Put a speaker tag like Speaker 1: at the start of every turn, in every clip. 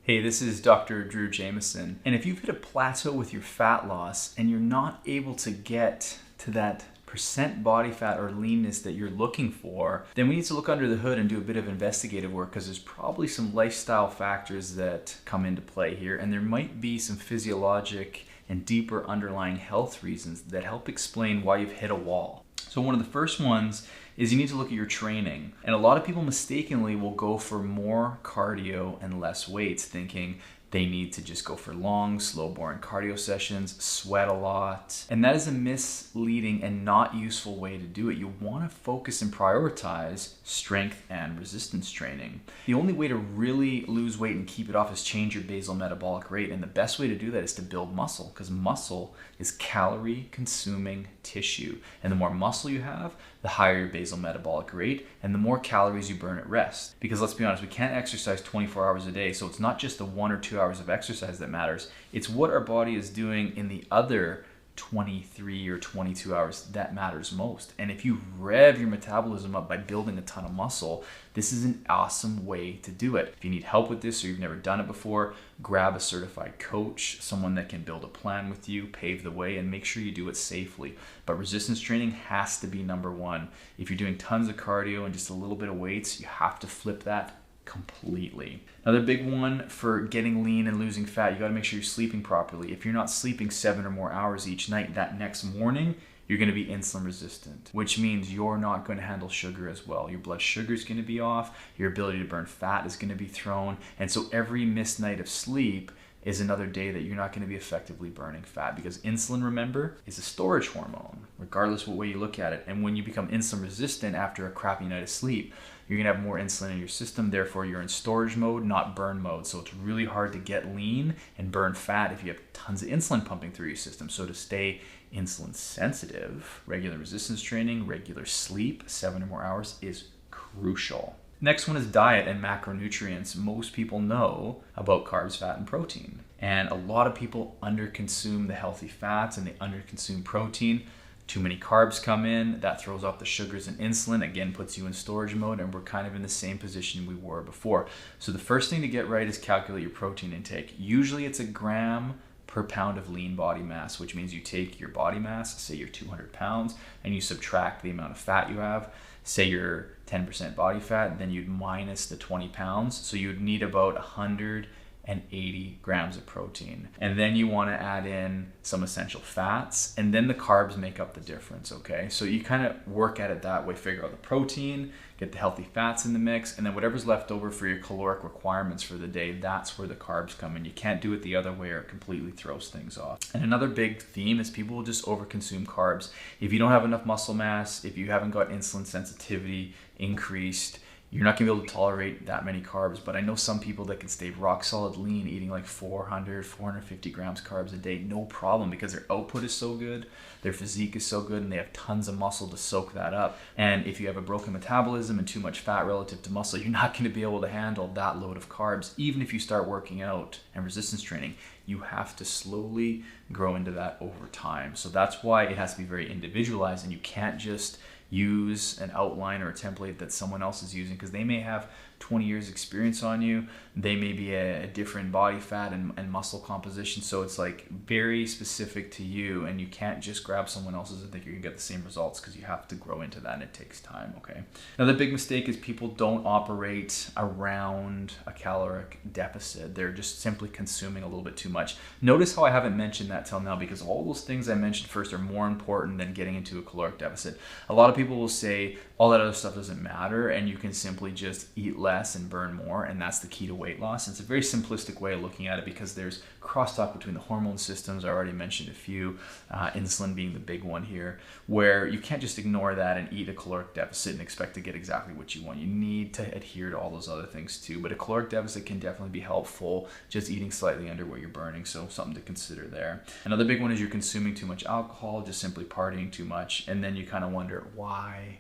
Speaker 1: Hey, this is Dr. Drew Jameson. And if you've hit a plateau with your fat loss and you're not able to get to that percent body fat or leanness that you're looking for, then we need to look under the hood and do a bit of investigative work, because there's probably some lifestyle factors that come into play here, and there might be some physiologic and deeper underlying health reasons that help explain why you've hit a wall. So one of the first ones is you need to look at your training. And a lot of people mistakenly will go for more cardio and less weights, thinking they need to just go for long, slow, boring cardio sessions, sweat a lot. And that is a misleading and not useful way to do it. You want to focus and prioritize strength and resistance training. The only way to really lose weight and keep it off is change your basal metabolic rate. And the best way to do that is to build muscle, because muscle is calorie consuming tissue. And the more muscle you have, the higher your basal metabolic rate and the more calories you burn at rest. Because let's be honest, we can't exercise 24 hours a day. So it's not just the 1 or 2 hours of exercise that matters. It's what our body is doing in the other 23 or 22 hours that matters most. And if you rev your metabolism up by building a ton of muscle, this is an awesome way to do it. If you need help with this or you've never done it before, grab a certified coach, someone that can build a plan with you, pave the way, and make sure you do it safely. But resistance training has to be number one. If you're doing tons of cardio and just a little bit of weights, you have to flip that completely. Another big one for getting lean and losing fat, you got to make sure you're sleeping properly. If you're not sleeping 7 or more hours each night, that next morning you're going to be insulin resistant, which means you're not going to handle sugar as well. Your blood sugar is going to be off, your ability to burn fat is going to be thrown, and so every missed night of sleep is another day that you're not going to be effectively burning fat, because insulin, remember, is a storage hormone, regardless what way you look at it. And when you become insulin resistant after a crappy night of sleep, you're going to have more insulin in your system. Therefore, you're in storage mode, not burn mode. So it's really hard to get lean and burn fat if you have tons of insulin pumping through your system. So to stay insulin sensitive, regular resistance training, regular sleep, 7 or more hours is crucial. Next one is diet and macronutrients. Most people know about carbs, fat, and protein. And a lot of people underconsume the healthy fats and they underconsume protein. Too many carbs come in, that throws off the sugars and insulin, again puts you in storage mode, and we're kind of in the same position we were before. So the first thing to get right is calculate your protein intake. Usually it's a gram per pound of lean body mass, which means you take your body mass, say you're 200 pounds, and you subtract the amount of fat you have. Say you're 10% body fat, then you'd minus the 20 pounds. So you'd need about 180 grams of protein. And then you want to add in some essential fats, and then the carbs make up the difference, okay? So you kind of work at it that way, figure out the protein, get the healthy fats in the mix, and then whatever's left over for your caloric requirements for the day, that's where the carbs come in. You can't do it the other way or it completely throws things off. And another big theme is people will just overconsume carbs. If you don't have enough muscle mass, if you haven't got insulin sensitivity increased, you're not going to be able to tolerate that many carbs. But I know some people that can stay rock solid lean, eating like 400, 450 grams carbs a day, no problem, because their output is so good, their physique is so good, and they have tons of muscle to soak that up. And if you have a broken metabolism and too much fat relative to muscle, you're not going to be able to handle that load of carbs. Even if you start working out and resistance training, you have to slowly grow into that over time. So that's why it has to be very individualized, and you can't just use an outline or a template that someone else is using, because they may have 20 years experience on you. They may be a different body fat and muscle composition. So it's like very specific to you, and you can't just grab someone else's and think you're gonna get the same results, because you have to grow into that, and it takes time, okay? Another big mistake is people don't operate around a caloric deficit. They're just simply consuming a little bit too much. Notice how I haven't mentioned that till now, because all those things I mentioned first are more important than getting into a caloric deficit. A lot of people will say all that other stuff doesn't matter and you can simply just eat less and burn more, and that's the key to weight loss. It's a very simplistic way of looking at it, because there's crosstalk between the hormone systems. I already mentioned a few, insulin being the big one here, where you can't just ignore that and eat a caloric deficit and expect to get exactly what you want. You need to adhere to all those other things too, but a caloric deficit can definitely be helpful, just eating slightly under what you're burning, so something to consider there. Another big one is you're consuming too much alcohol, just simply partying too much, and then you kind of wonder, why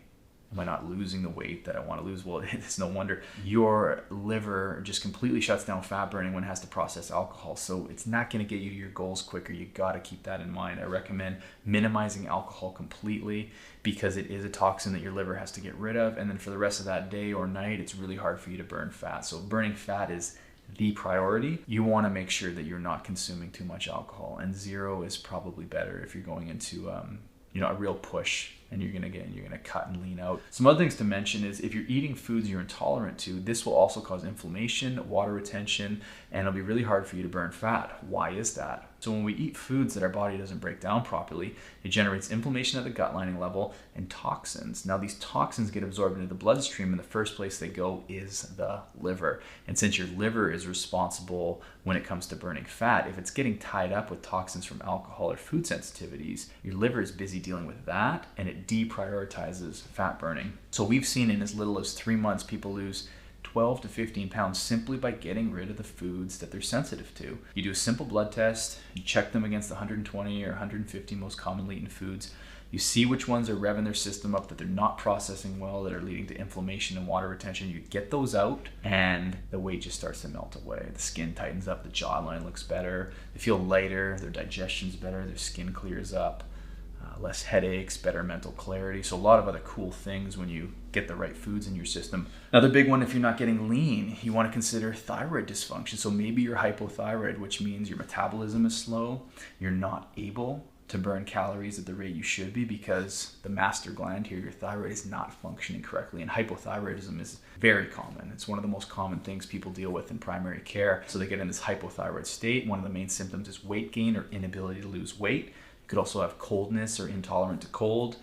Speaker 1: am I not losing the weight that I want to lose? Well, it's no wonder. Your liver just completely shuts down fat burning when it has to process alcohol. So it's not going to get you to your goals quicker. You got to keep that in mind. I recommend minimizing alcohol completely, because it is a toxin that your liver has to get rid of. And then for the rest of that day or night, it's really hard for you to burn fat. So burning fat is the priority, you want to make sure that you're not consuming too much alcohol, and 0 is probably better if you're going into a real push and you're gonna cut and lean out. Some other things to mention is if you're eating foods you're intolerant to, this will also cause inflammation, water retention, and it'll be really hard for you to burn fat. Why is that? So when we eat foods that our body doesn't break down properly, it generates inflammation at the gut lining level and toxins. Now these toxins get absorbed into the bloodstream, and the first place they go is the liver. And since your liver is responsible when it comes to burning fat, if it's getting tied up with toxins from alcohol or food sensitivities, your liver is busy dealing with that, and it deprioritizes fat burning. So we've seen in as little as 3 months people lose 12 to 15 pounds simply by getting rid of the foods that they're sensitive to. You do a simple blood test, you check them against the 120 or 150 most commonly eaten foods. You see which ones are revving their system up, that they're not processing well, that are leading to inflammation and water retention. You get those out and the weight just starts to melt away. The skin tightens up, the jawline looks better, they feel lighter, their digestion's better, their skin clears up. Less headaches, better mental clarity. So a lot of other cool things when you get the right foods in your system. Another big one, if you're not getting lean, you want to consider thyroid dysfunction. So maybe you're hypothyroid, which means your metabolism is slow. You're not able to burn calories at the rate you should be because the master gland here, your thyroid, is not functioning correctly. And hypothyroidism is very common. It's one of the most common things people deal with in primary care. So they get in this hypothyroid state. One of the main symptoms is weight gain or inability to lose weight. You could also have coldness or intolerant to cold.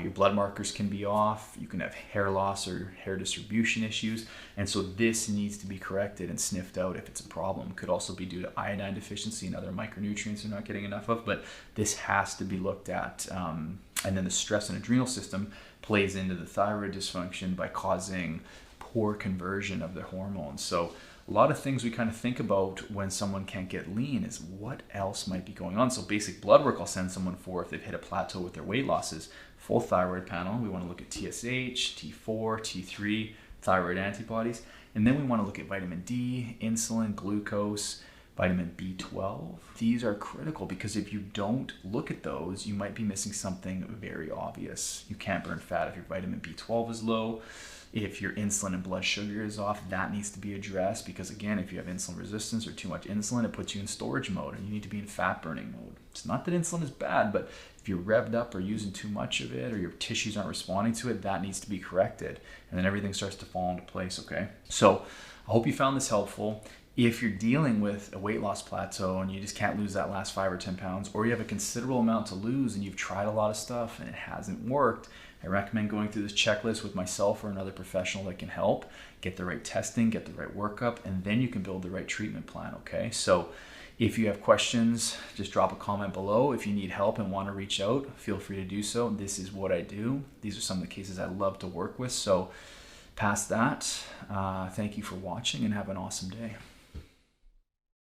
Speaker 1: Your blood markers can be off. You can have hair loss or hair distribution issues. And so this needs to be corrected and sniffed out if it's a problem. Could also be due to iodine deficiency and other micronutrients you're not getting enough of, but this has to be looked at. And then the stress and adrenal system plays into the thyroid dysfunction by causing poor conversion of their hormones. So a lot of things we kind of think about when someone can't get lean is what else might be going on. So basic blood work I'll send someone for if they've hit a plateau with their weight losses. Full thyroid panel. We want to look at TSH, T4, T3, thyroid antibodies. And then we want to look at vitamin D, insulin, glucose, vitamin B12. These are critical because if you don't look at those, you might be missing something very obvious. You can't burn fat if your vitamin B12 is low. If your insulin and blood sugar is off, that needs to be addressed because, again, if you have insulin resistance or too much insulin, it puts you in storage mode and you need to be in fat burning mode. It's not that insulin is bad, but if you're revved up or using too much of it or your tissues aren't responding to it, that needs to be corrected. And then everything starts to fall into place, okay? So I hope you found this helpful. If you're dealing with a weight loss plateau and you just can't lose that last 5 or 10 pounds, or you have a considerable amount to lose and you've tried a lot of stuff and it hasn't worked, I recommend going through this checklist with myself or another professional that can help. Get the right testing, get the right workup, and then you can build the right treatment plan, okay? So if you have questions, just drop a comment below. If you need help and want to reach out, feel free to do so. This is what I do. These are some of the cases I love to work with. So past that, thank you for watching and have an awesome day.